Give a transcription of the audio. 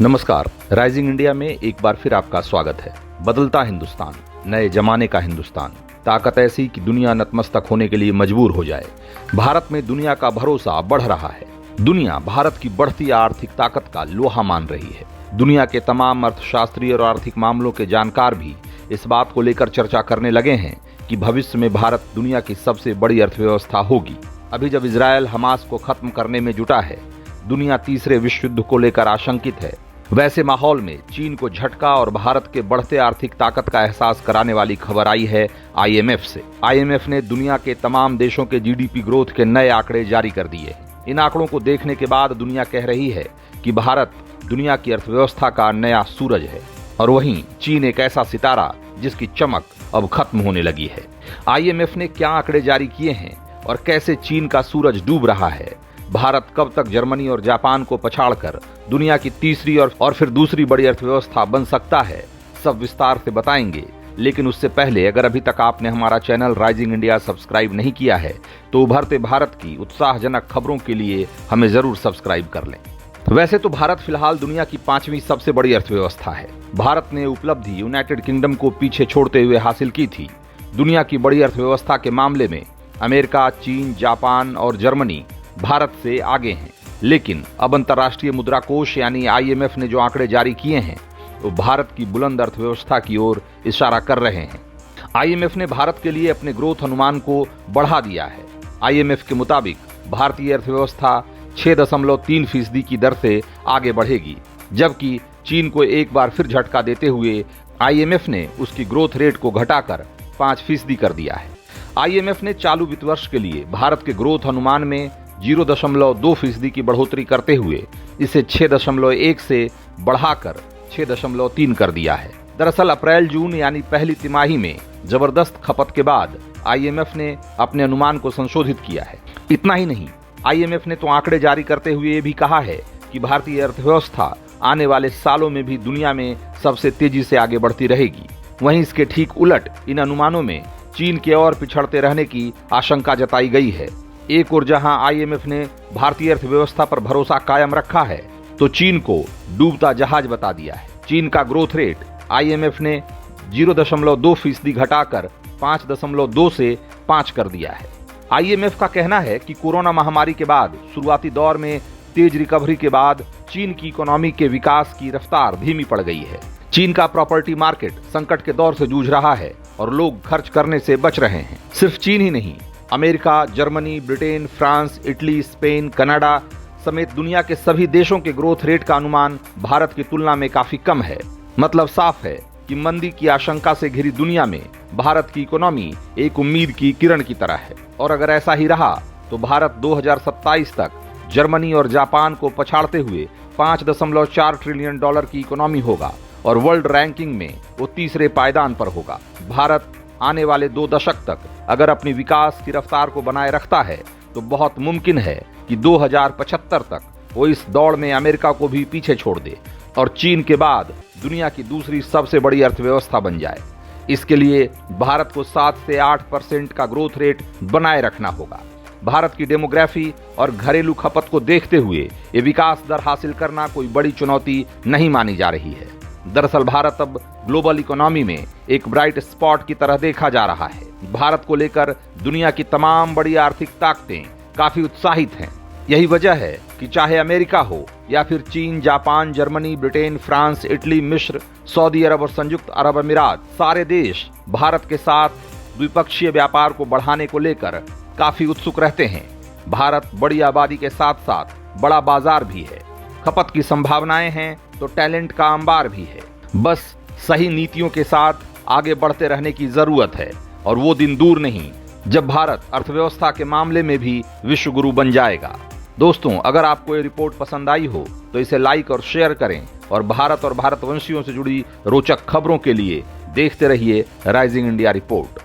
नमस्कार। Rising India में एक बार फिर आपका स्वागत है। बदलता हिंदुस्तान, नए जमाने का हिंदुस्तान, ताकत ऐसी कि दुनिया नतमस्तक होने के लिए मजबूर हो जाए। भारत में दुनिया का भरोसा बढ़ रहा है। दुनिया भारत की बढ़ती आर्थिक ताकत का लोहा मान रही है। दुनिया के तमाम अर्थशास्त्री और आर्थिक मामलों के जानकार भी इस बात को लेकर चर्चा करने लगे हैं कि भविष्य में भारत दुनिया की सबसे बड़ी अर्थव्यवस्था होगी। अभी जब इजरायल हमास को खत्म करने में जुटा है, दुनिया तीसरे विश्व युद्ध को लेकर आशंकित है। वैसे माहौल में चीन को झटका और भारत के बढ़ते आर्थिक ताकत का एहसास कराने वाली खबर आई है आईएमएफ से। आईएमएफ ने दुनिया के तमाम देशों के जीडीपी ग्रोथ के नए आंकड़े जारी कर दिए। इन आंकड़ों को देखने के बाद दुनिया कह रही है कि भारत दुनिया की अर्थव्यवस्था का नया सूरज है, और वहीं चीन एक ऐसा सितारा जिसकी चमक अब खत्म होने लगी है। आईएमएफ ने क्या आंकड़े जारी किए हैं और कैसे चीन का सूरज डूब रहा है, भारत कब तक जर्मनी और जापान को पछाड़कर दुनिया की तीसरी और फिर दूसरी बड़ी अर्थव्यवस्था बन सकता है, सब विस्तार से बताएंगे। लेकिन उससे पहले अगर अभी तक आपने हमारा चैनल राइजिंग इंडिया सब्सक्राइब नहीं किया है तो उभरते भारत की उत्साहजनक खबरों के लिए हमें जरूर सब्सक्राइब कर लें। वैसे तो भारत फिलहाल दुनिया की 5वीं सबसे बड़ी अर्थव्यवस्था है। भारत ने उपलब्धि यूनाइटेड किंगडम को पीछे छोड़ते हुए हासिल की थी। दुनिया की बड़ी अर्थव्यवस्था के मामले में अमेरिका, चीन, जापान और जर्मनी भारत से आगे हैं। लेकिन अब अंतर्राष्ट्रीय मुद्रा कोष यानी आईएमएफ ने जो आंकड़े जारी किए हैं वो भारत की बुलंद अर्थव्यवस्था की ओर इशारा कर रहे हैं। आईएमएफ ने भारत के लिए अपने ग्रोथ अनुमान को बढ़ा दिया है। आईएमएफ के मुताबिक भारतीय अर्थव्यवस्था 6.3% की दर से आगे बढ़ेगी, जबकि चीन को एक बार फिर झटका देते हुए आईएमएफ ने उसकी ग्रोथ रेट को घटाकर 5% कर दिया है। आईएमएफ ने चालू वित्त वर्ष के लिए भारत के ग्रोथ अनुमान में 0.2% की बढ़ोतरी करते हुए इसे 6.1 से बढ़ाकर 6.3 कर दिया है। दरअसल अप्रैल जून यानी पहली तिमाही में जबरदस्त खपत के बाद आईएमएफ ने अपने अनुमान को संशोधित किया है। इतना ही नहीं, आईएमएफ ने तो आंकड़े जारी करते हुए ये भी कहा है कि भारतीय अर्थव्यवस्था आने वाले सालों में भी दुनिया में सबसे तेजी से आगे बढ़ती रहेगी। वहीं इसके ठीक उलट इन अनुमानों में चीन के और पिछड़ते रहने की आशंका जताई गई है। एक ओर जहां आईएमएफ ने भारतीय अर्थव्यवस्था पर भरोसा कायम रखा है, तो चीन को डूबता जहाज बता दिया है। चीन का ग्रोथ रेट आईएमएफ ने 0.2% घटाकर 5.2 से 5 कर दिया है। आईएमएफ का कहना है कि कोरोना महामारी के बाद शुरुआती दौर में तेज रिकवरी के बाद चीन की इकोनॉमी के विकास की रफ्तार धीमी पड़ गई है। चीन का प्रॉपर्टी मार्केट संकट के दौर से जूझ रहा है और लोग खर्च करने से बच रहे हैं। सिर्फ चीन ही नहीं, America, Germany, Britain, France, Italy, Spain, Canada समेत दुनिया के सभी देशों के ग्रोथ रेट का अनुमान भारत की तुलना में काफी कम है। मतलब साफ है कि मंदी की आशंका से घिरी दुनिया में भारत की इकोनॉमी एक उम्मीद की किरण की तरह है। और अगर ऐसा ही रहा तो भारत 2027 तक जर्मनी और जापान को पछाड़ते हुए $5.4 ट्रिलियन की इकोनॉमी होगा और वर्ल्ड रैंकिंग में वो तीसरे पायदान पर होगा। भारत आने वाले 2 दशक तक अगर अपनी विकास की रफ्तार को बनाए रखता है तो बहुत मुमकिन है कि 2075 तक वो इस दौड़ में अमेरिका को भी पीछे छोड़ दे और चीन के बाद दुनिया की दूसरी सबसे बड़ी अर्थव्यवस्था बन जाए। इसके लिए भारत को 7 से 8% का ग्रोथ रेट बनाए रखना होगा। भारत की डेमोग्राफी और घरेलू खपत को देखते हुए ये विकास दर हासिल करना कोई बड़ी चुनौती नहीं मानी जा रही है। दरअसल भारत अब ग्लोबल इकोनॉमी में एक ब्राइट स्पॉट की तरह देखा जा रहा है। भारत को लेकर दुनिया की तमाम बड़ी आर्थिक ताकतें काफी उत्साहित हैं। यही वजह है कि चाहे अमेरिका हो या फिर चीन, Japan, Germany, Britain, France, Italy, मिस्र, सऊदी अरब और संयुक्त अरब अमीरात, सारे देश भारत के साथ द्विपक्षीय व्यापार को बढ़ाने को लेकर काफी उत्सुक रहते हैं। भारत बड़ी आबादी के साथ साथ बड़ा बाजार भी है, खपत की संभावनाएं हैं तो टैलेंट का अंबार भी है। बस सही नीतियों के साथ आगे बढ़ते रहने की जरूरत है और वो दिन दूर नहीं जब भारत अर्थव्यवस्था के मामले में भी विश्व गुरु बन जाएगा। दोस्तों, अगर आपको ये रिपोर्ट पसंद आई हो तो इसे लाइक और शेयर करें और भारत और भारतवंशियों से जुड़ी रोचक खबरों के लिए देखते रहिए राइजिंग इंडिया रिपोर्ट।